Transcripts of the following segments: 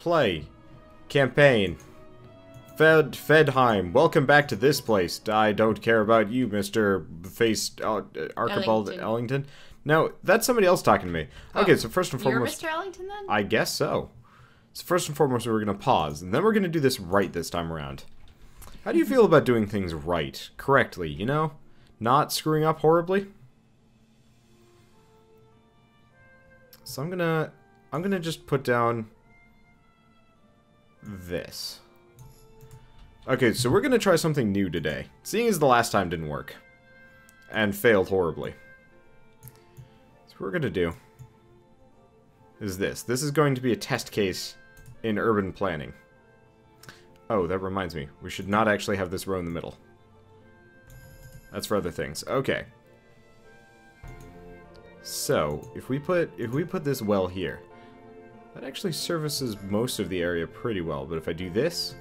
Play. Campaign. Fedheim. Welcome back to this place. I don't care about you, Mr. Archibald Ellington. No, that's somebody else talking to me. Okay, so first and foremost... You're Mr. Ellington, then? I guess so. So first and foremost, we're going to pause, and then we're going to do this right this time around. How do you feel about doing things right, correctly, you know? Not screwing up horribly? So I'm gonna just put down this. Okay, so we're gonna try something new today, seeing as the last time didn't work. And failed horribly. So what we're gonna do is this. This is going to be a test case in urban planning. Oh, that reminds me. We should not actually have this row in the middle. That's for other things. Okay. So, if we put this well here, that actually services most of the area pretty well. But if I do this,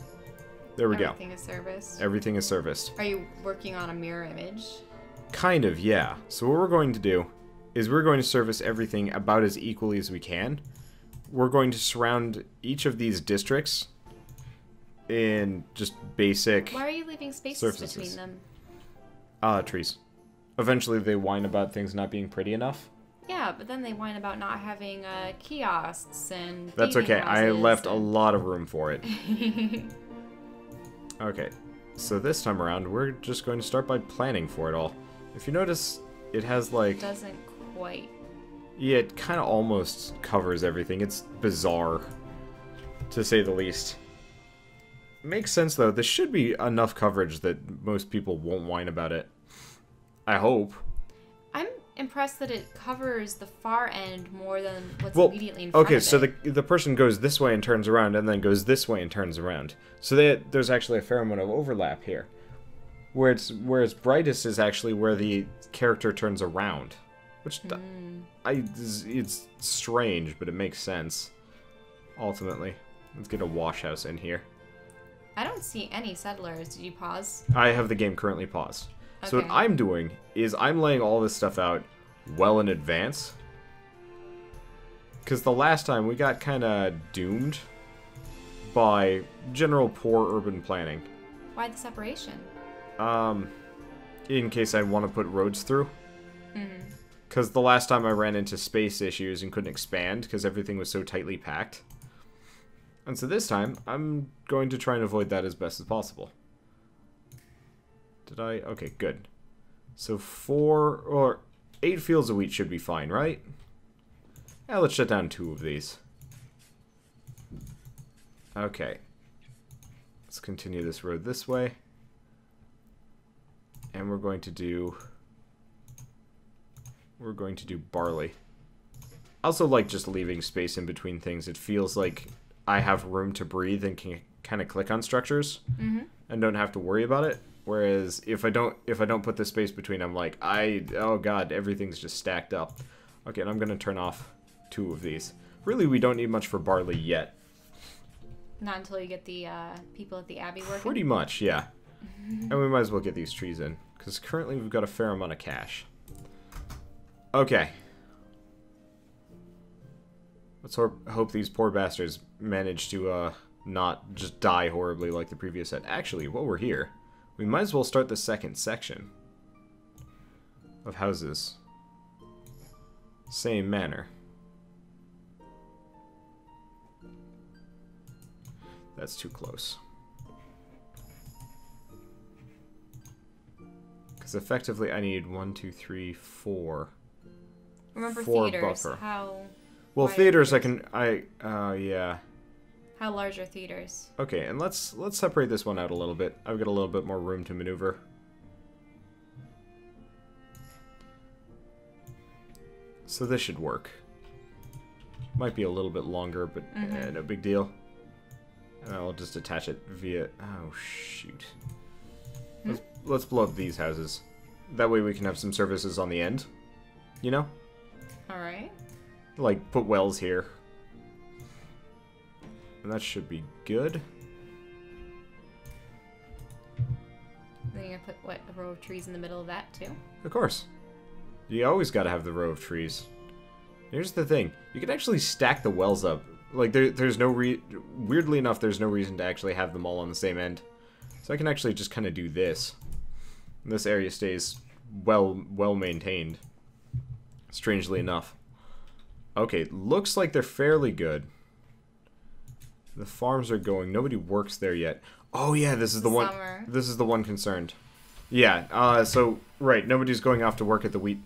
there we go. Everything is serviced. Everything is serviced. Are you working on a mirror image? Kind of, yeah. So what we're going to do is we're going to service everything about as equally as we can. We're going to surround each of these districts in just basic Why are you leaving spaces surfaces between them? Trees. Eventually they whine about things not being pretty enough. Yeah, but then they whine about not having kiosks and That's okay. I left a and... lot of room for it. Okay. So this time around, we're just going to start by planning for it all. If you notice, it has like... It doesn't quite. Yeah, it kind of almost covers everything. It's bizarre, to say the least. Makes sense, though. This should be enough coverage that most people won't whine about it. I hope. I'm impressed that it covers the far end more than what's immediately in front of it. Okay, so the person goes this way and turns around, and then goes this way and turns around. So there's actually a fair amount of overlap here. Where it's brightest is actually where the character turns around. Which, it's strange, but it makes sense. Ultimately. Let's get a wash house in here. I don't see any settlers. Did you pause? I have the game currently paused. Okay. So what I'm doing is I'm laying all this stuff out well in advance. Because the last time we got kind of doomed by general poor urban planning. Why the separation? In case I want to put roads through. Because the last time I ran into space issues and couldn't expand because everything was so tightly packed. And so this time, I'm going to try and avoid that as best as possible. Did I? Okay, good. So 8 fields of wheat should be fine, right? Yeah, let's shut down 2 of these. Okay. Let's continue this road this way. And we're going to do barley. I also like just leaving space in between things. It feels like I have room to breathe and can kind of click on structures and don't have to worry about it. Whereas if I don't put the space between, I'm like, oh god, everything's just stacked up. Okay, and I'm gonna turn off 2 of these. Really, we don't need much for barley yet. Not until you get the people at the Abbey working? Pretty much, yeah. And we might as well get these trees in, because currently we've got a fair amount of cash. Okay. Let's hope these poor bastards manage to not just die horribly like the previous set. Actually, while we're here, we might as well start the second section of houses. Same manner. That's too close. Because effectively I need 1, 2, 3, 4. Remember 4 theaters, buffer. how... Well, theaters yeah. How large are theaters? Okay, and let's separate this one out a little bit. I've got a little bit more room to maneuver. So this should work. Might be a little bit longer, but no big deal. And I'll just attach it via... Oh, shoot. Let's blow up these houses. That way we can have some services on the end. You know? Alright. Like, put wells here. And that should be good. Then you're gonna put, what, a row of trees in the middle of that, too? Of course. You always gotta have the row of trees. Here's the thing. You can actually stack the wells up Like, there's no weirdly enough, there's no reason to actually have them all on the same end. So I can actually just kind of do this. And this area stays well maintained. Strangely enough. Okay, looks like they're fairly good. The farms are going. Nobody works there yet. Oh yeah, this is the one. This is the one concerned. Yeah. So right, nobody's going off to work at the wheat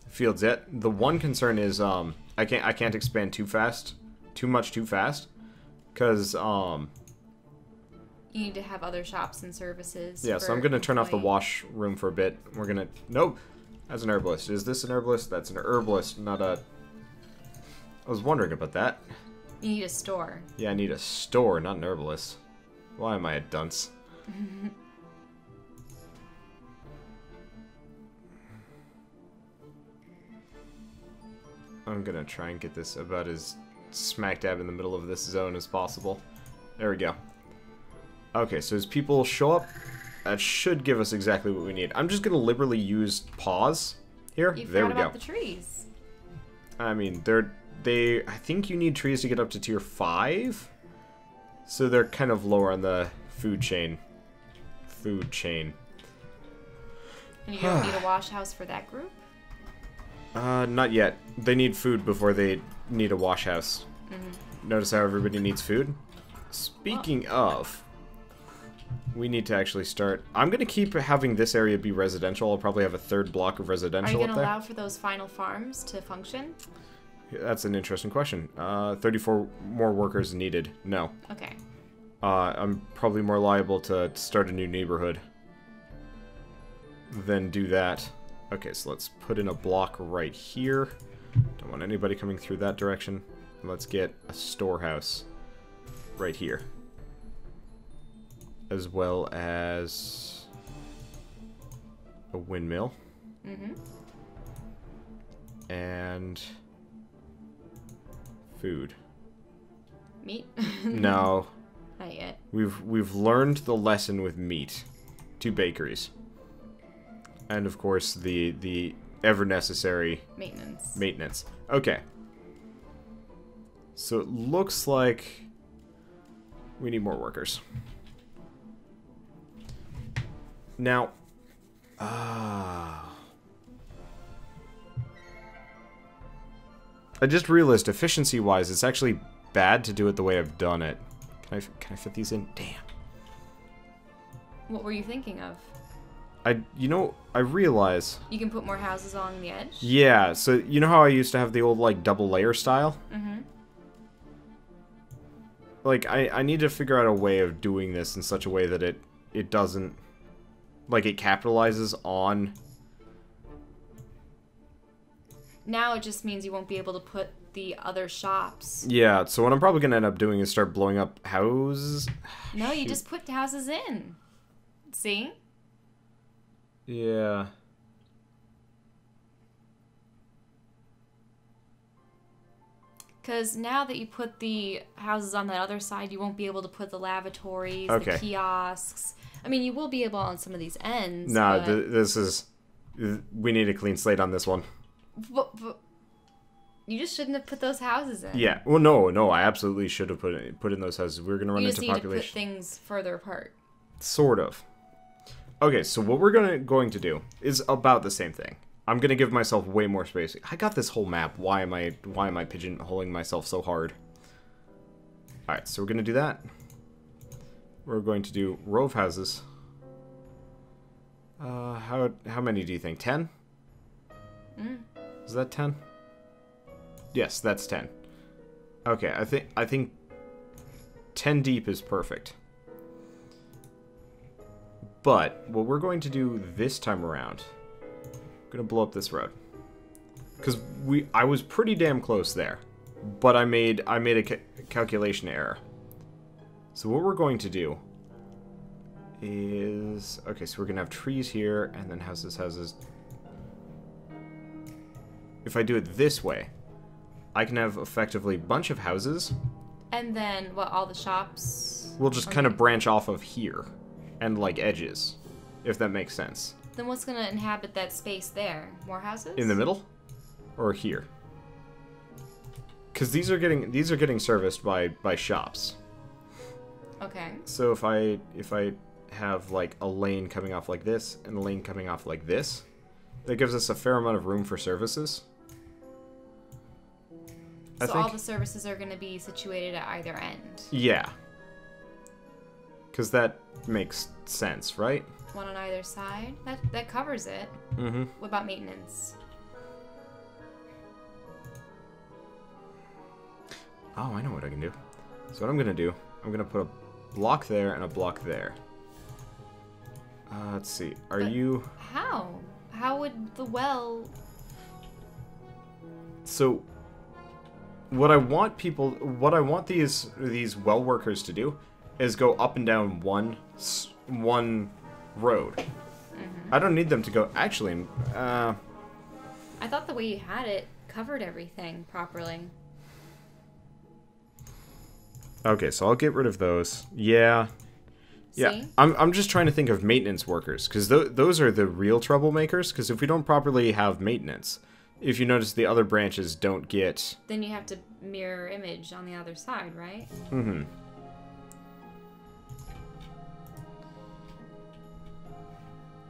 fields yet. The one concern is I can't expand too fast, too fast, because you need to have other shops and services. Yeah. So I'm gonna turn off the wash room for a bit. We're gonna nope. That's an herbalist. Is this an herbalist? That's an herbalist, not a. I was wondering about that. You need a store. Yeah, I need a store, not an herbalist. Why am I a dunce? I'm gonna try and get this about as smack dab in the middle of this zone as possible. There we go. Okay, so as people show up, that should give us exactly what we need. I'm just gonna liberally use pause here. There we go. About the trees. I mean, I think you need trees to get up to tier 5. So they're kind of lower on the food chain. And you don't need a wash house for that group? Not yet. They need food before they need a wash house. Notice how everybody needs food? Speaking of, we need to actually start. I'm going to keep having this area be residential. I'll probably have a third block of residential up there. Are you going to allow for those final farms to function? That's an interesting question. 34 more workers needed. No. Okay. I'm probably more liable to start a new neighborhood than do that. Okay, so let's put in a block right here. Don't want anybody coming through that direction. And let's get a storehouse right here. As well as a windmill. And food. Meat? No. Not yet. We've learned the lesson with meat. 2 bakeries. And of course the ever necessary maintenance. Okay. So it looks like we need more workers. Now, I just realized efficiency-wise, it's actually bad to do it the way I've done it. Can I fit these in? Damn. What were you thinking of? I realize... You can put more houses along the edge? Yeah, so you know how I used to have the old, like, double layer style? Like, I need to figure out a way of doing this in such a way that it doesn't... Like, it capitalizes on... Now it just means you won't be able to put the other shops. Yeah, so what I'm probably going to end up doing is start blowing up houses. No, you just put houses in. See? Yeah. Because now that you put the houses on that other side, you won't be able to put the lavatories, okay. The kiosks. I mean, you will be able on some of these ends. No, this is... We need a clean slate on this one. But you just shouldn't have put those houses in. Yeah. Well, no. I absolutely should have put in those houses. We're going to run into population. You just need to put things further apart. Sort of. Okay, so what we're going to do is about the same thing. I'm going to give myself way more space. I got this whole map. Why am I pigeonholing myself so hard? All right, so we're going to do that. We're going to do row of houses. How many do you think? 10? Is that 10? Yes, that's 10. Okay, I think 10 deep is perfect. But what we're going to do this time around, I'm gonna blow up this road, because I was pretty damn close there, but I made a calculation error. So what we're going to do is, okay, so we're gonna have trees here and then houses. If I do it this way, I can have effectively a bunch of houses. And then, what, all the shops? We'll just kind of branch off of here. And, like, edges. If that makes sense. Then what's going to inhabit that space there? More houses? In the middle? Or here? because these are getting serviced by shops. Okay. So if I have like a lane coming off like this and a lane coming off like this, that gives us a fair amount of room for services. So all the services are going to be situated at either end. Yeah. Because that makes sense, right? One on either side. That covers it. Mm-hmm. What about maintenance? Oh, I know what I can do. So what I'm going to do, I'm going to put a block there and a block there. Let's see. You... How? How would the well... So... What I want these well workers to do is go up and down one road. Mm-hmm. I don't need them to go. Actually, I thought the way you had it covered everything properly. Okay, so I'll get rid of those. Yeah. Yeah, See? I'm just trying to think of maintenance workers, because those are the real troublemakers, because if we don't properly have maintenance, if you notice the other branches don't get... Then you have to mirror image on the other side, right? Mm-hmm.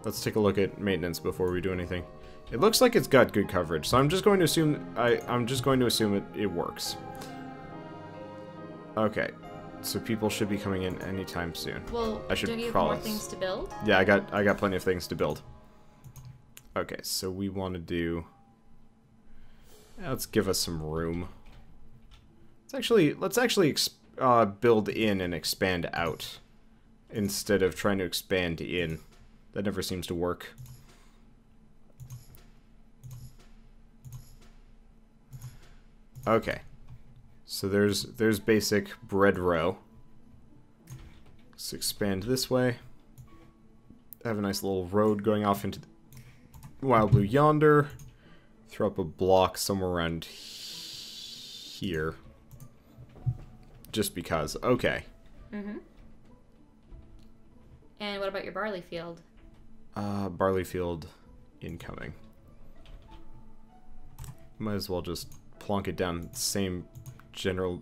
Let's take a look at maintenance before we do anything. It looks like it's got good coverage, so I'm just going to assume it works. Okay, so people should be coming in anytime soon. Well, don't you have more things to build? Yeah, I got plenty of things to build. Okay, so we want to do... Let's give us some room. Let's actually build in and expand out instead of trying to expand in. That never seems to work. Okay. So there's basic bread row. Let's expand this way. Have a nice little road going off into the Wild Blue yonder. Throw up a block somewhere around here. Just because. Okay. Mm-hmm. And what about your barley field? Barley field incoming. Might as well just plonk it down same general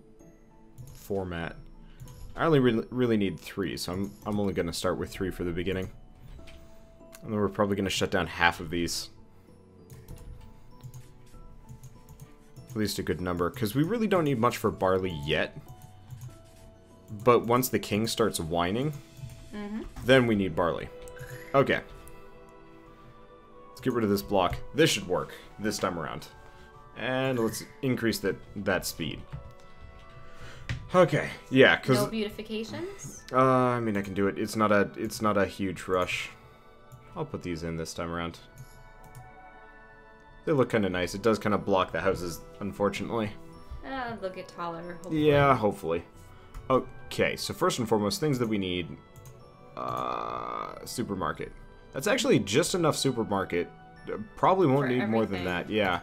format. I only really need 3, so I'm only going to start with 3 for the beginning. And then we're probably going to shut down half of these. At least a good number, because we really don't need much for barley yet. But once the king starts whining, then we need barley. Okay. Let's get rid of this block. This should work this time around. And let's increase that speed. Okay, yeah, because... No beautifications? I mean, I can do it. It's not a huge rush. I'll put these in this time around. They look kind of nice. It does kind of block the houses, unfortunately. They'll get taller, hopefully. Yeah, hopefully. Okay, so first and foremost, things that we need. Supermarket. That's actually just enough supermarket. Probably won't need more than that, yeah.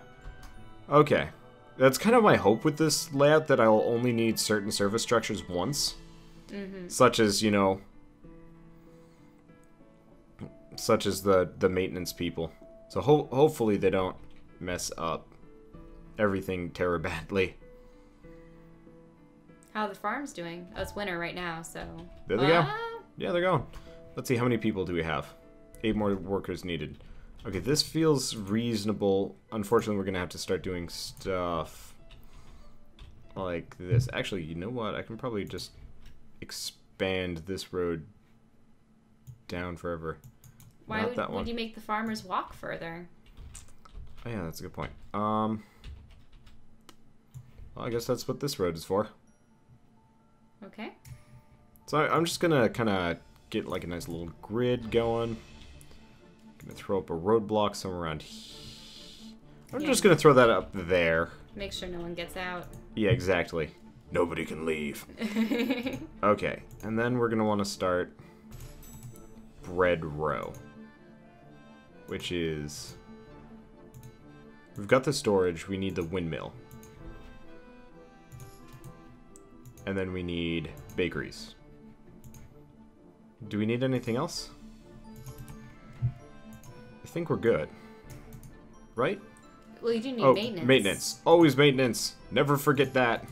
Okay. That's kind of my hope with this layout, that I'll only need certain service structures once. Such as, you know... Such as the maintenance people. So hopefully they don't mess up everything terribly badly. How are the farms doing? Oh, it's winter right now, so... There they go. Yeah, they're going. Let's see, how many people do we have? 8 more workers needed. Okay, this feels reasonable. Unfortunately, we're going to have to start doing stuff like this. Actually, you know what? I can probably just expand this road down forever. Why would you make the farmers walk further? Oh, yeah, that's a good point. Well, I guess that's what this road is for. Okay. So I'm just going to kind of get like a nice little grid going. Gonna throw up a roadblock somewhere around here. I'm just gonna throw that up there. Make sure no one gets out. Yeah, exactly. Nobody can leave. Okay, and then we're gonna want to start bread row, which is, we've got the storage. We need the windmill, and then we need bakeries. Do we need anything else? I think we're good. Right? Well, you do need Oh, maintenance. maintenance. Always maintenance. Never forget that.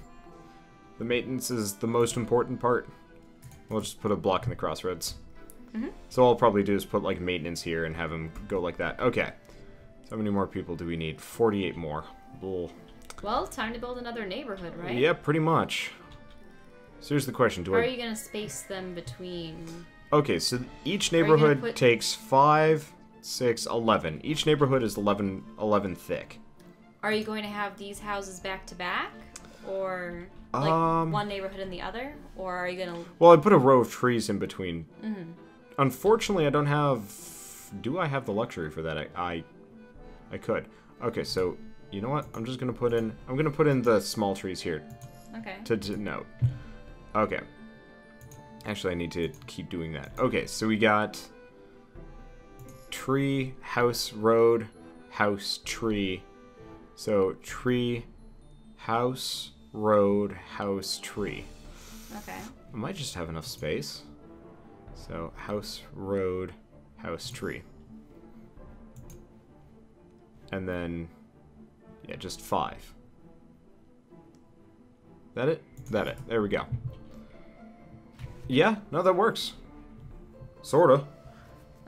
The maintenance is the most important part. We'll just put a block in the crossroads. So all I'll probably do is put, like, maintenance here and have him go like that. Okay. So how many more people do we need? 48 more. Bull. Well, time to build another neighborhood, right? Yeah, pretty much. So here's the question. How are you going to space them between... Okay, so each neighborhood takes 5, 6, 11. Each neighborhood is 11 thick. Are you going to have these houses back to back? Or, like, one neighborhood and the other? Or are you going to... Well, I put a row of trees in between. Unfortunately, I don't have... Do I have the luxury for that? I could. Okay, so, you know what? I'm just going to put in... I'm going to put in the small trees here. Okay. To note. Okay. Actually, I need to keep doing that. Okay, so we got... Tree, house, road, house, tree. So, tree, house, road, house, tree. Okay. I might just have enough space. So, house, road, house, tree. And then, yeah, just 5. That it? That it. There we go. Yeah, no, that works. Sorta.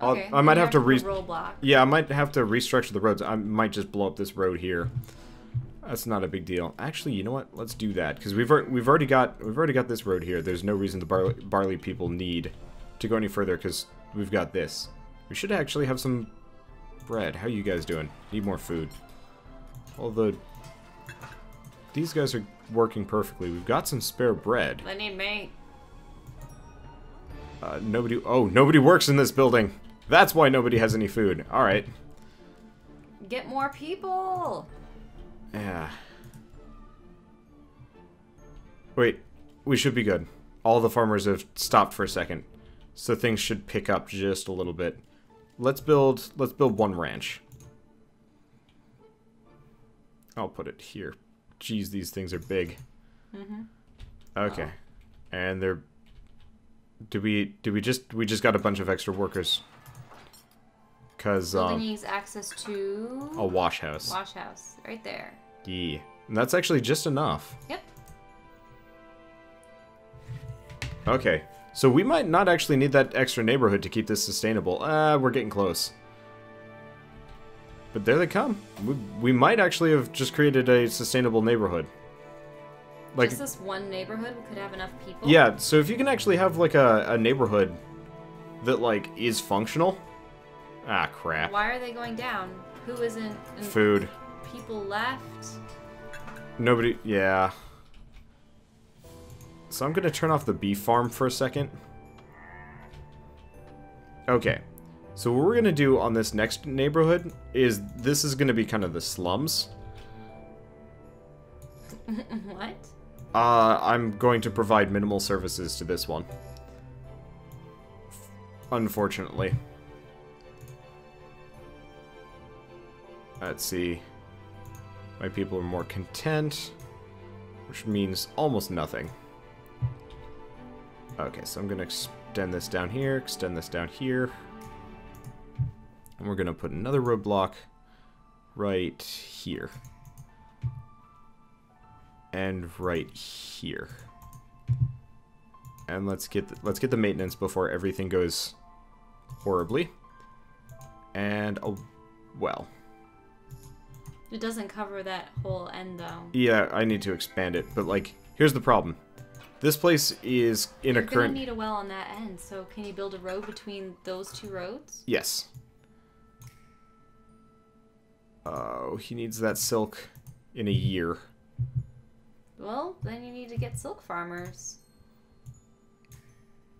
Okay, I might have to roadblock. Yeah, I might have to restructure the roads. I might just blow up this road here. That's not a big deal. Actually, you know what? Let's do that because we've already got this road here. There's no reason the barley people need to go any further because we've got this. We should actually have some bread. How you guys doing? Need more food. Although these guys are working perfectly. We've got some spare bread. I need meat. Nobody works in this building. That's why nobody has any food. All right. Get more people. Yeah. Wait, we should be good. All the farmers have stopped for a second, so things should pick up just a little bit. Let's build one ranch. I'll put it here. Jeez, these things are big. Okay, and they're. We just got a bunch of extra workers. Cause building needs access to a wash house. Wash house, right there. Yeah, and that's actually just enough. Yep. Okay, so we might not actually need that extra neighborhood to keep this sustainable. We're getting close. But there they come. We might actually have just created a sustainable neighborhood. Like, just this one neighborhood could have enough people? Yeah, so if you can actually have, like, a neighborhood that, like, is functional... Ah, crap. Why are they going down? Who isn't... Food. People left? Nobody... Yeah. So I'm gonna turn off the beef farm for a second. Okay. So what we're gonna do on this next neighborhood is... This is gonna be kind of the slums. What? I'm going to provide minimal services to this one. Unfortunately. Let's see. My people are more content, which means almost nothing. Okay, so I'm going to extend this down here, extend this down here. And we're going to put another roadblock right here. And right here. And let's get the maintenance before everything goes horribly. And a well. It doesn't cover that whole end, though. Yeah, I need to expand it, but, like, here's the problem. This place is in a current... You're gonna need a well on that end, so can you build a road between those two roads? Yes. Oh, he needs that silk in a year. Well, then you need to get silk farmers.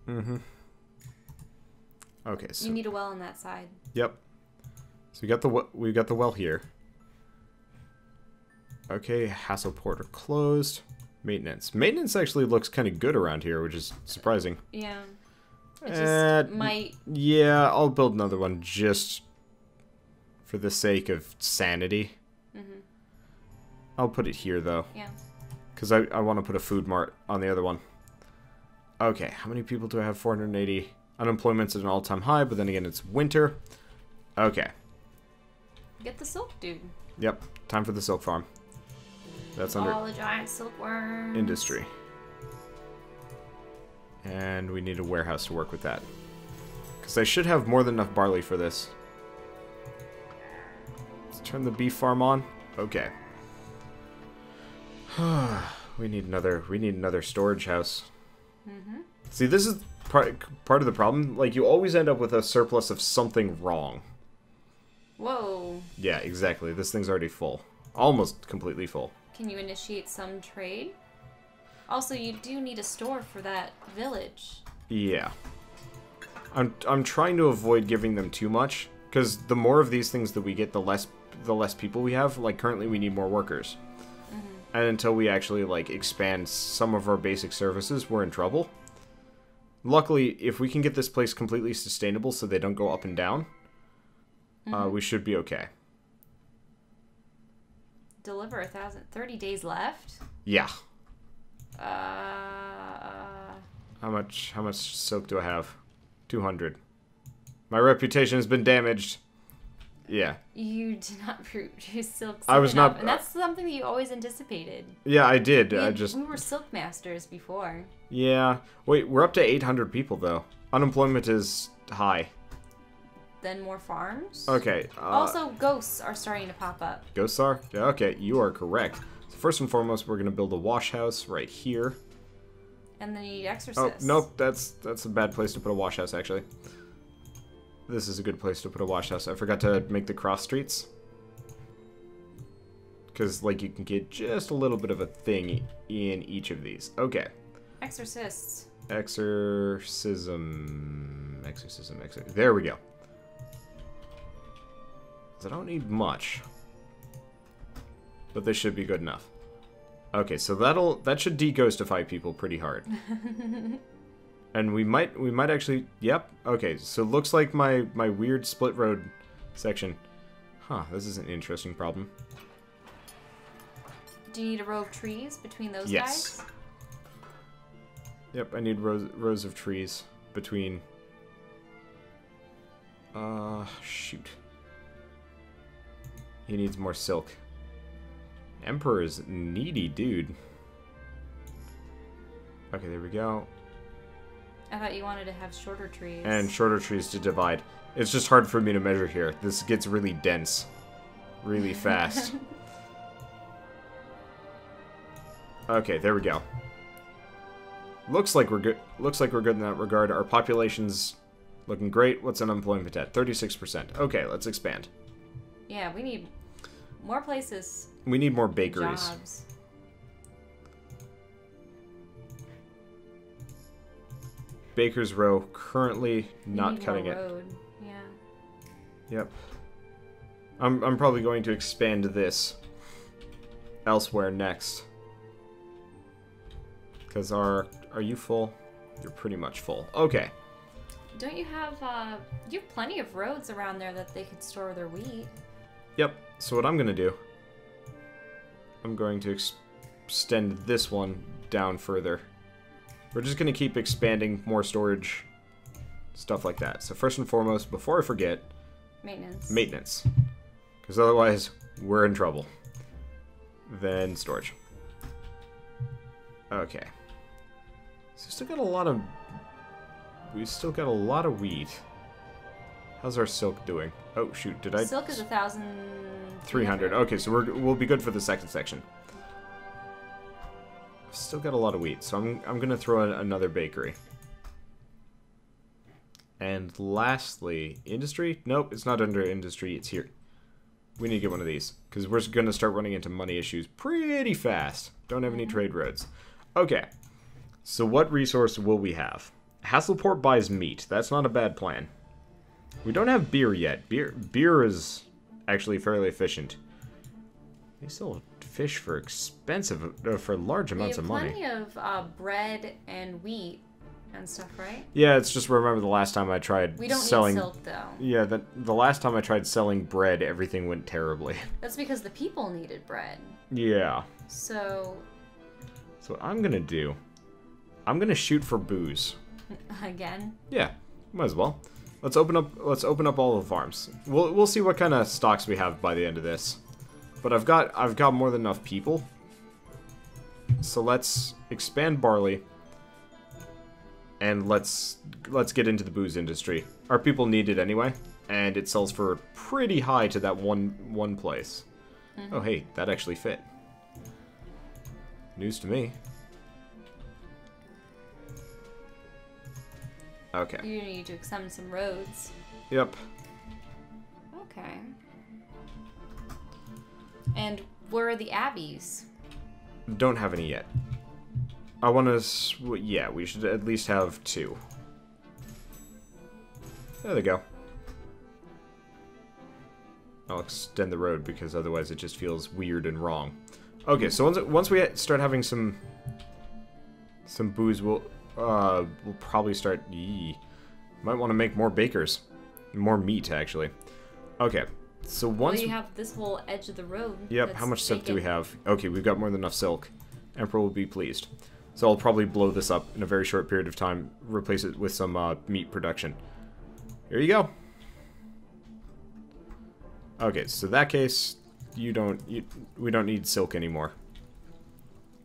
Mm-hmm. Okay, so... You need a well on that side. Yep. So we got the well here. Okay, Hassel Porter closed. Maintenance. Maintenance actually looks kind of good around here, which is surprising. Yeah. It just might... Yeah, I'll build another one just for the sake of sanity. Mm-hmm. I'll put it here, though. Yeah. Because I want to put a food mart on the other one. Okay, how many people do I have? 480. Unemployment's at an all-time high, but then again, it's winter. Okay. Get the silk, dude. Yep, time for the silk farm. That's under all the giant silkworms. industry. And we need a warehouse to work with that. Because I should have more than enough barley for this. Let's turn the beef farm on. Okay. we need another storage house. Mm-hmm. See, this is part of the problem. Like, you always end up with a surplus of something wrong. Whoa. Yeah, exactly. This thing's already full. Almost completely full. Can you initiate some trade? Also, you do need a store for that village. Yeah. I'm trying to avoid giving them too much, because the more of these things that we get, the less people we have. Like, currently we need more workers. Mm-hmm. And until we actually, like, expand some of our basic services, we're in trouble. Luckily, if we can get this place completely sustainable so they don't go up and down, we should be okay. Deliver 30 days left? Yeah. How much silk do I have? 200. My reputation has been damaged. Yeah. You did not produce silk. I was not, and that's something that you always anticipated. Yeah, I did. We were silk masters before. Yeah. Wait, we're up to 800 people though. Unemployment is high. Then more farms. Okay. Also, ghosts are starting to pop up. Ghosts are? Yeah. Okay, you are correct. So first and foremost, we're gonna build a wash house right here. And then you need exorcists. Oh nope, that's a bad place to put a wash house actually. This is a good place to put a wash house. I forgot to make the cross streets. Because, like, you can get just a little bit of a thing in each of these. Okay. Exorcists. Exorcism. There we go. I don't need much. But this should be good enough. Okay, so that should de-ghostify people pretty hard. And we might actually, yep. Okay, so it looks like my weird split road section. Huh, this is an interesting problem. Do you need a row of trees between those yes. guys? Yep, I need rows of trees between. Shoot. He needs more silk. Emperor is needy, dude. Okay, there we go. I thought you wanted to have shorter trees. And shorter trees to divide. It's just hard for me to measure here. This gets really dense. Really fast. Okay, there we go. Looks like we're good. Looks like we're good in that regard. Our population's looking great. What's unemployment at? 36%. Okay, let's expand. Yeah, we need more places. We need more bakeries. Jobs. Baker's Row currently not cutting it. Road. Yeah. Yep. I'm probably going to expand this elsewhere next. Because are you full? You're pretty much full. Okay. Don't you have you have plenty of roads around there that they could store their wheat? Yep. So what I'm going to do, I'm going to extend this one down further. We're just going to keep expanding more storage, stuff like that. So first and foremost, before I forget, maintenance. Maintenance. Because otherwise, we're in trouble. Then storage. Okay. So we still got a lot of wheat. How's our silk doing? Oh shoot, did I? Silk is 1,300. Okay, so we'll be good for the second section. I've still got a lot of wheat, so I'm gonna throw in another bakery. And lastly, industry? Nope, it's not under industry, it's here. We need to get one of these, because we're gonna start running into money issues pretty fast. Don't have any trade roads. Okay, so what resource will we have? Hasselport buys meat. That's not a bad plan. We don't have beer yet. Beer is actually fairly efficient. They sell fish for expensive, for large amounts of money. We have plenty of bread and wheat and stuff, right? Yeah, it's just remember the last time I tried selling... We don't need silk, though. Yeah, the last time I tried selling bread, everything went terribly. That's because the people needed bread. Yeah. So what I'm gonna do, I'm gonna shoot for booze. Again? Yeah, might as well. Let's open up all the farms. We'll see what kind of stocks we have by the end of this. But I've got more than enough people. So let's expand barley. And let's get into the booze industry. Our people need it anyway, and it sells for pretty high to that one place. Mm-hmm. Oh hey, that actually fit. News to me. Okay. You need to examine some roads. Yep. Okay. And where are the abbeys? Don't have any yet. I want to... Yeah, we should at least have 2. There they go. I'll extend the road because otherwise it just feels weird and wrong. Okay, so once we start having some booze, we'll probably start... Might want to make more bakers. More meat, actually. Okay, so once... Well, you have this whole edge of the road. Yep, how much silk do we have? Okay, we've got more than enough silk. Emperor will be pleased. So I'll probably blow this up in a very short period of time, replace it with some meat production. Here you go. Okay, so in that case, we don't need silk anymore.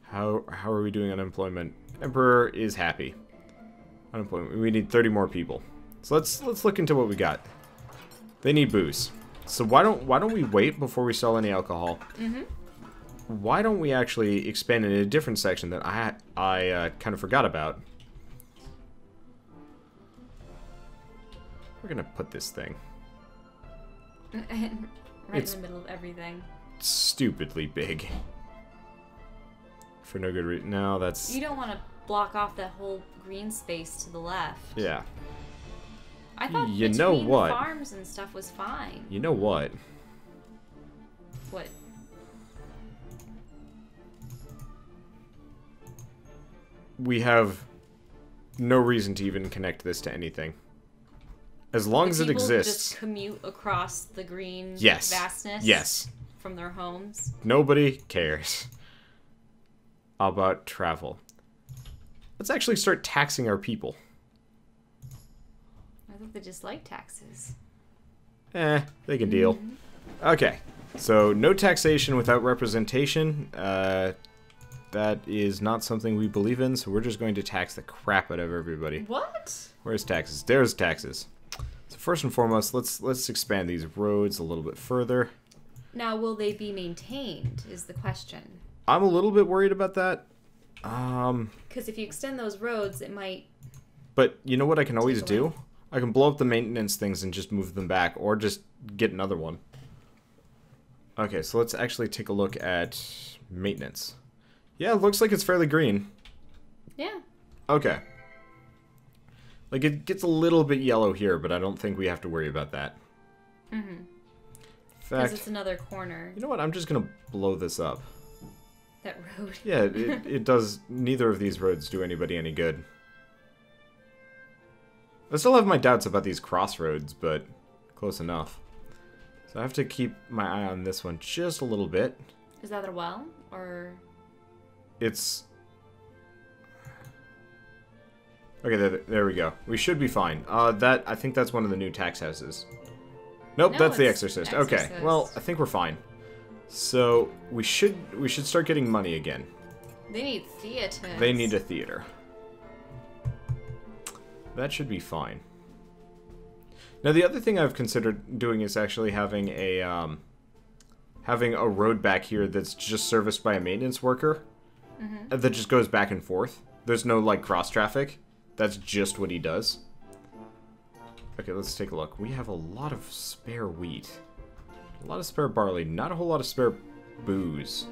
How are we doing on unemployment? Emperor is happy. Unemployment. We need 30 more people. So let's look into what we got. They need booze. So why don't we wait before we sell any alcohol? Mm-hmm. Why don't we actually expand in a different section that I kind of forgot about? We're gonna put this thing right in the middle of everything. Stupidly big. For no good reason. No, that's... You don't want to block off that whole green space to the left. Yeah. I thought you know what? Farms and stuff was fine. You know what? What? We have no reason to even connect this to anything. As long as it exists. Just commute across the green yes. vastness. Yes. From their homes. Nobody cares about travel. Let's actually start taxing our people. I thought they just like taxes. They can deal. Mm-hmm. Okay, so no taxation without representation. That is not something we believe in, so we're just going to tax the crap out of everybody. What? Where's taxes? There's taxes. So first and foremost, let's expand these roads a little bit further. Now, will they be maintained, is the question. I'm a little bit worried about that. Because if you extend those roads, it might... But you know what I can always do? I can blow up the maintenance things and just move them back, or just get another one. Okay, so let's actually take a look at maintenance. Yeah, it looks like it's fairly green. Yeah. Okay. Like, it gets a little bit yellow here, but I don't think we have to worry about that. Mm-hmm. Because it's another corner. You know what? I'm just going to blow this up. That road. Yeah, it does... Neither of these roads do anybody any good. I still have my doubts about these crossroads, but close enough. So I have to keep my eye on this one just a little bit. Is that a well, or...? It's... Okay, there we go. We should be fine. I think that's one of the new tax houses. Nope, No, that's the it's Exorcist. Exorcist. Okay, well, I think we're fine. So, we should start getting money again. They need theaters. They need a theater. That should be fine. Now, the other thing I've considered doing is actually having a road back here that's just serviced by a maintenance worker. Mm-hmm. That just goes back and forth. There's no, like, cross-traffic. That's just what he does. Okay, let's take a look. We have a lot of spare wheat. A lot of spare barley. Not a whole lot of spare booze.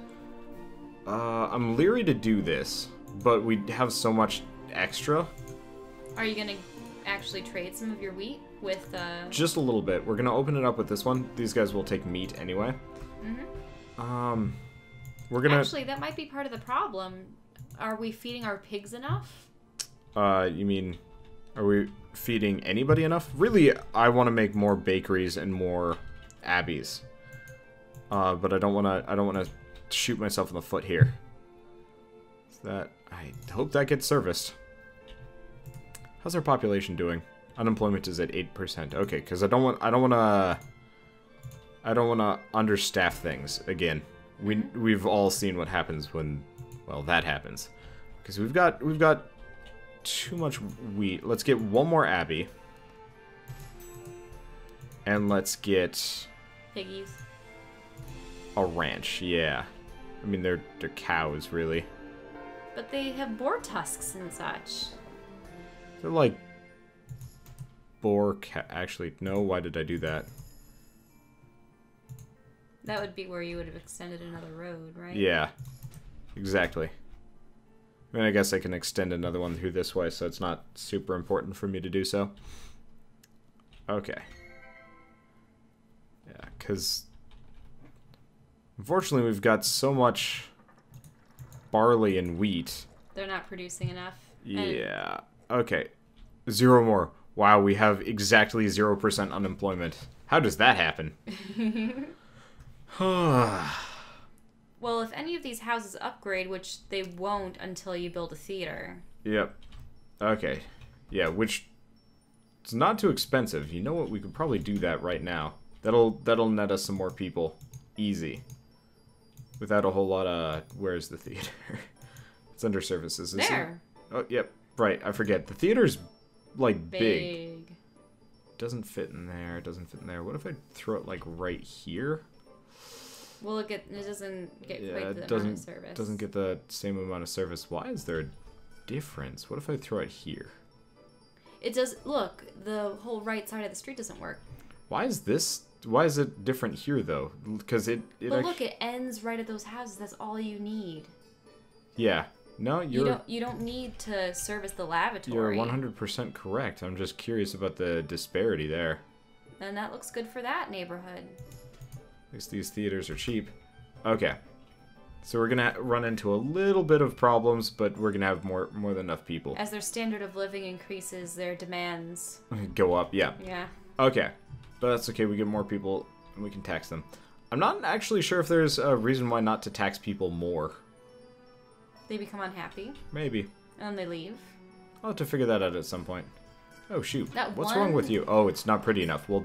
I'm leery to do this, but we have so much extra. Are you gonna actually trade some of your wheat with, Just a little bit. We're gonna open it up with this one. These guys will take meat anyway. Mm-hmm. We're gonna... Actually, that might be part of the problem. Are we feeding our pigs enough? You mean... Are we feeding anybody enough? Really, I want to make more bakeries and more abbeys. But I don't want to shoot myself in the foot here. So I hope that gets serviced. How's our population doing? Unemployment is at 8%. Okay, because I don't want to I don't want to understaff things again. We've all seen what happens when, well, that happens. Because we've got too much wheat. Let's get one more abbey. And let's get Piggies. a ranch. Yeah. I mean, they're cows, really. But they have boar tusks and such. They're like boar actually, no, why did I do that? That would be where you would have extended another road, right? Yeah. Exactly. I mean, I guess I can extend another one through this way, so it's not super important for me to do so. Okay. Yeah, because unfortunately we've got so much barley and wheat. They're not producing enough. Yeah. Okay. 0 more. Wow, we have exactly 0% unemployment. How does that happen? Well, if any of these houses upgrade, which they won't until you build a theater. Yep. Okay. Yeah, which it's not too expensive. You know what? We could probably do that right now. That'll net us some more people. Easy. Without a whole lot of... Where's the theater? It's under services. There. Oh, yep. Right. I forget. The theater's, like, big. Big. Doesn't fit in there. Doesn't fit in there. What if I throw it, like, right here? Well, it doesn't get quite the amount of service. Doesn't get the same amount of service. Why is there a difference? What if I throw it here? It does. Look, the whole right side of the street doesn't work. Why is it different here, though? Because it But look, it ends right at those houses. That's all you need. Yeah. No, you don't need to service the lavatory. You're 100% correct. I'm just curious about the disparity there. And that looks good for that neighborhood. At least these theaters are cheap. Okay. So we're gonna run into a little bit of problems, but we're gonna have more than enough people. As their standard of living increases, their demands go up, yeah. Yeah. Okay. But that's okay, we get more people and we can tax them. I'm not actually sure if there's a reason why not to tax people more. They become unhappy. Maybe. And they leave. I'll have to figure that out at some point. Oh, shoot. What's one... wrong with you? Oh, it's not pretty enough. Well...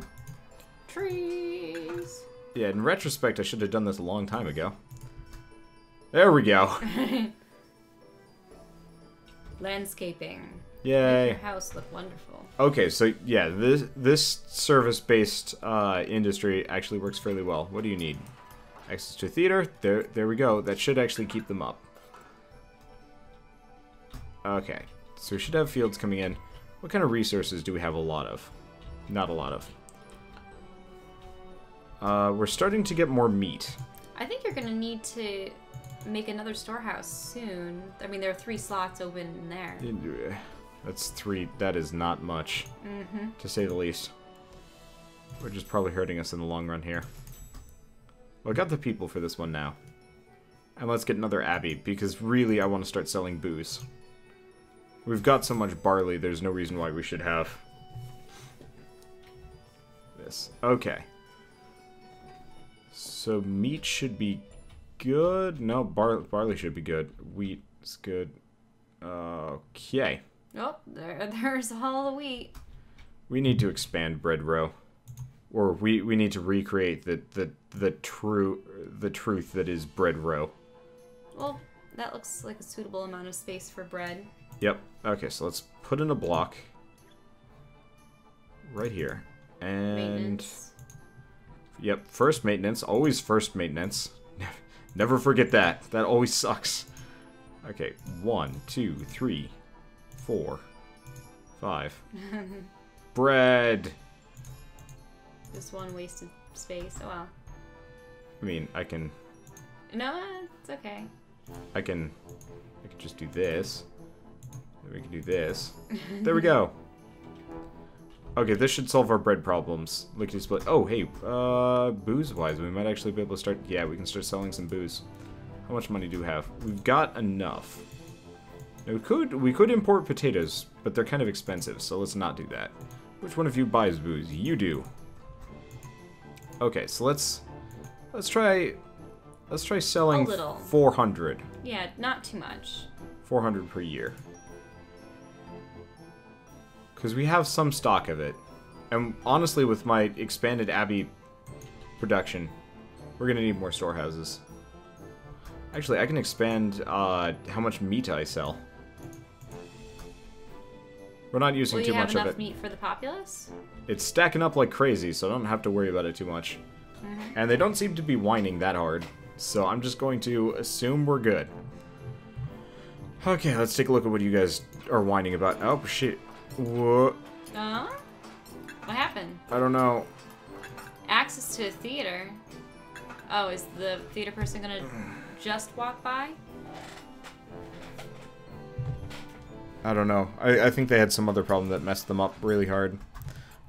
Trees. Yeah, in retrospect, I should have done this a long time ago. There we go. Landscaping. Yay. Make your house look wonderful. Okay, so yeah, this service-based industry actually works fairly well. What do you need? Access to theater. There we go. That should actually keep them up. Okay, so we should have fields coming in. What kind of resources do we have a lot of? Not a lot of. We're starting to get more meat. I think you're going to need to make another storehouse soon. I mean, there are 3 slots open in there. That's 3. That is not much, to say the least. Which is probably hurting us in the long run here. Well, I got the people for this one now. And let's get another abbey, because really I want to start selling booze. We've got so much barley, there's no reason why we should have this. Okay. So meat should be good. No, barley should be good. Wheat is good. Okay. Oh, there's all the wheat. We need to expand bread row. Or we need to recreate the truth that is bread row. Well, that looks like a suitable amount of space for bread. Yep. Okay, so let's put in a block right here. And Maintenance. Yep, first maintenance. Always first maintenance. Never forget that. That always sucks. Okay, 1, 2, 3, 4, 5. Bread! This one wasted space. Oh well. I mean, I can... No, it's okay. I can just do this. Then we can do this. There we go. Okay, this should solve our bread problems. Lickety split. Oh, hey, booze-wise, we might actually be able to start... Yeah, we can start selling some booze. How much money do we have? We've got enough. Now, we could import potatoes, but they're kind of expensive, so let's not do that. Which one of you buys booze? You do. Okay, so let's try selling a little. 400. Yeah, not too much. 400 per year. Because we have some stock of it. And honestly, with my expanded abbey production. We're gonna need more storehouses. Actually, I can expand how much meat I sell. We're not using too much of it. Will you have enough meat for the populace? It's stacking up like crazy, so I don't have to worry about it too much. And they don't seem to be whining that hard, so I'm just going to assume we're good. Okay, let's take a look at what you guys are whining about. Oh, shit. What? What happened? I don't know. Access to a theater. Oh, is the theater person gonna just walk by? I don't know. I think they had some other problem that messed them up really hard.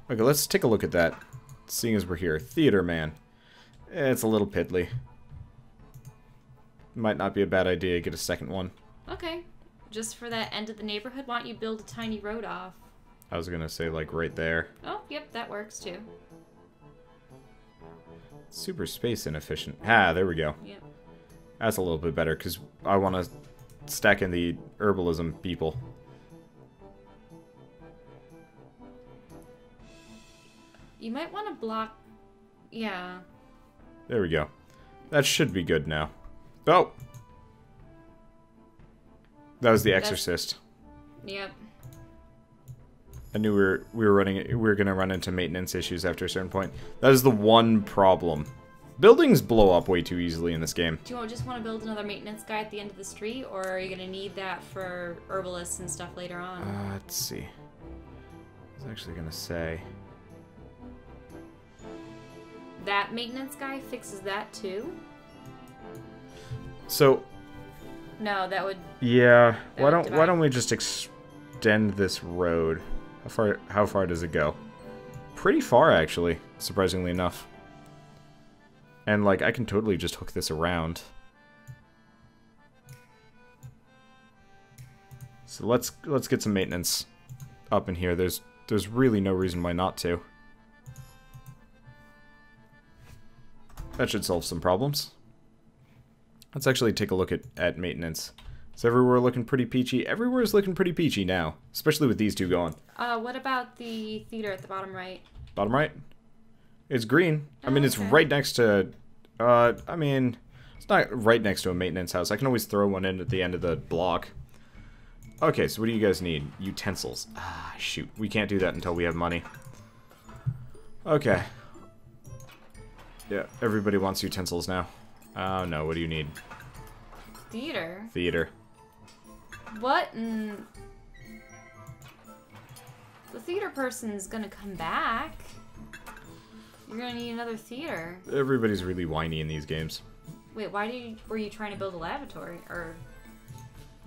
Okay, let's take a look at that. Seeing as we're here. Theater man. It's a little piddly. Might not be a bad idea to get a second one. Okay. Just for that end of the neighborhood, why don't you build a tiny road off? I was gonna say, like, right there. Oh, yep, that works too. Super space inefficient. Ah, there we go. Yep. That's a little bit better, because I want to stack in the herbalism people. You might want to block... Yeah. There we go. That should be good now. Oh! That was the Exorcist. Yep. I knew we were gonna run into maintenance issues after a certain point. That is the one problem. Buildings blow up way too easily in this game. Do you just want to build another maintenance guy at the end of the street, or are you gonna need that for herbalists and stuff later on? Let's see. I was actually gonna say... That maintenance guy fixes that too? So... No, that would... Yeah, why don't we just extend this road? How far does it go? Pretty far, actually, surprisingly enough. And, like, I can totally just hook this around. So let's get some maintenance up in here. There's really no reason why not to. That should solve some problems. Let's actually take a look at maintenance. Is everywhere looking pretty peachy? Everywhere is looking pretty peachy now, especially with these two going. What about the theater at the bottom right? Bottom right? It's green. I mean, it's okay. right next to... I mean, it's not right next to a maintenance house. I can always throw one in at the end of the block. Okay, so what do you guys need? Utensils. Ah, shoot. We can't do that until we have money. Okay. Yeah, everybody wants utensils now. Oh, no. What do you need? Theater? Theater. What? The theater person's gonna come back. You're gonna need another theater. Everybody's really whiny in these games. Wait, were you trying to build a lavatory? Or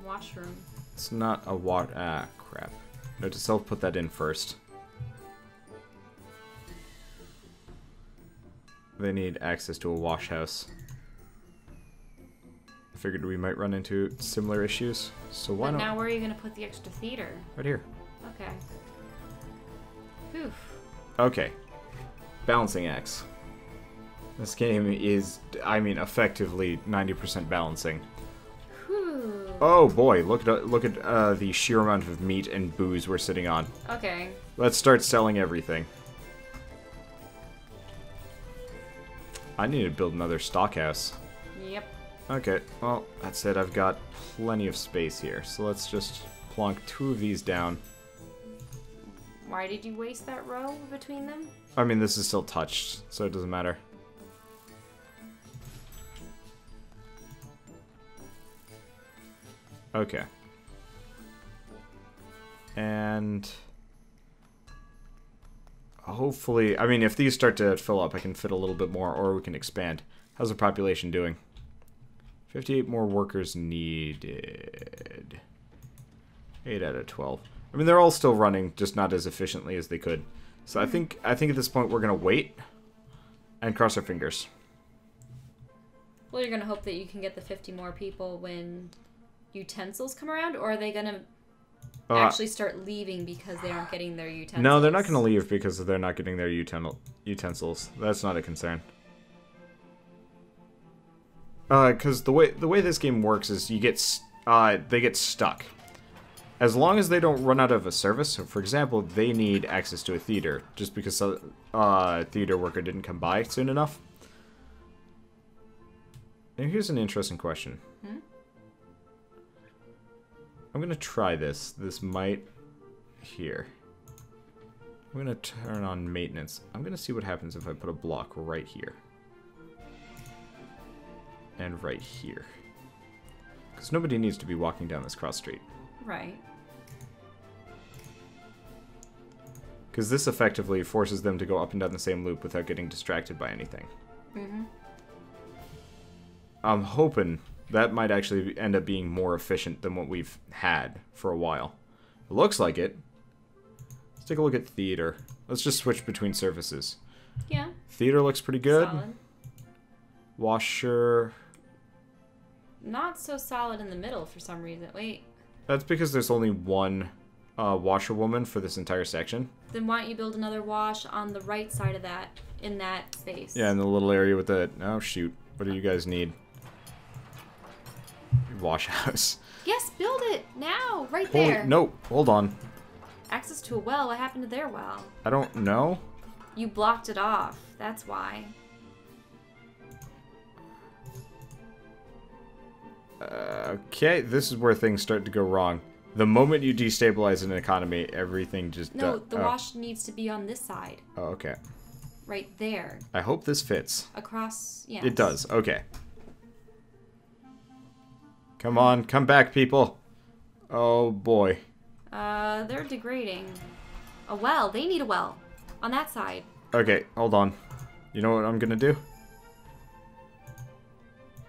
washroom? It's not a ah, crap. Note to self, put that in first. They need access to a wash house. I figured we might run into similar issues, so why not? But now where are you gonna put the extra theater? Right here. Okay. Whew. Okay. Balancing axe. This game is, I mean, effectively 90% balancing. Whew. Oh boy, look at the sheer amount of meat and booze we're sitting on. Okay. Let's start selling everything. I need to build another stockhouse. Yep. Okay, well, that's it. I've got plenty of space here, so let's just plonk 2 of these down. Why did you waste that row between them? I mean, this is still touched, so it doesn't matter. Okay. And... hopefully... I mean, if these start to fill up, I can fit a little bit more, or we can expand. How's the population doing? 58 more workers needed. 8 out of 12. I mean, they're all still running, just not as efficiently as they could. So I think at this point we're gonna wait and cross our fingers. Well, you're gonna hope that you can get the 50 more people when utensils come around, or are they gonna actually start leaving because they aren't getting their utensils? No, they're not gonna leave because they're not getting their utensils. That's not a concern. Because the way this game works is they get stuck. As long as they don't run out of a service, so for example, they need access to a theater, just because a theater worker didn't come by soon enough. Now here's an interesting question. Hmm? I'm gonna try this. This might... Here. I'm gonna turn on maintenance. I'm gonna see what happens if I put a block right here. And right here. Because nobody needs to be walking down this cross street. Right. Because this effectively forces them to go up and down the same loop without getting distracted by anything. Mm-hmm. I'm hoping that might actually end up being more efficient than what we've had for a while. It looks like it. Let's take a look at theater. Let's just switch between surfaces. Yeah. Theater looks pretty good. Solid. Washer... Not so solid in the middle for some reason. Wait. That's because there's only one washerwoman for this entire section. Then why don't you build another wash on the right side of that, in that space? Yeah, in the little area with the... Oh, shoot. What do you guys need? Wash house. Yes, build it now, right there. No, hold on. Access to a well. What happened to their well? I don't know. You blocked it off. That's why. Okay, this is where things start to go wrong. The moment you destabilize an economy, everything just... No, the wash needs to be on this side. Oh, okay. Right there. I hope this fits. Across, yes. It does, okay. Come on, come back, people. Oh, boy. They're degrading. A well. They need a well. On that side. Okay, hold on. You know what I'm gonna do?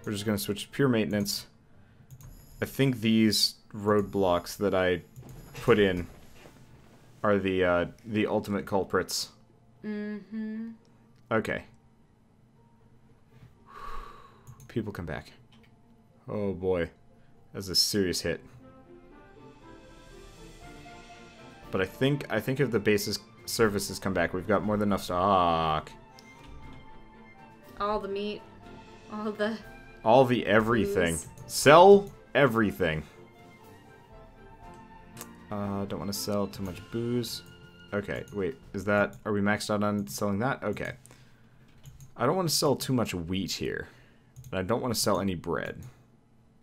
We're just gonna switch to pure maintenance. I think these roadblocks that I put in are the ultimate culprits. Mm-hmm. Okay. People come back. Oh boy. That's a serious hit. But I think if the basis services come back, we've got more than enough stock. All the meat. All the everything. Booze. Sell everything. Don't want to sell too much booze. Okay, wait. Are we maxed out on selling that? Okay. I don't want to sell too much wheat here. And I don't want to sell any bread.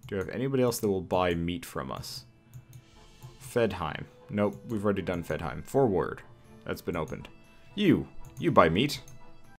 Do I have anybody else that will buy meat from us? Fedheim. Nope, we've already done Fedheim. Forward. That's been opened. You buy meat.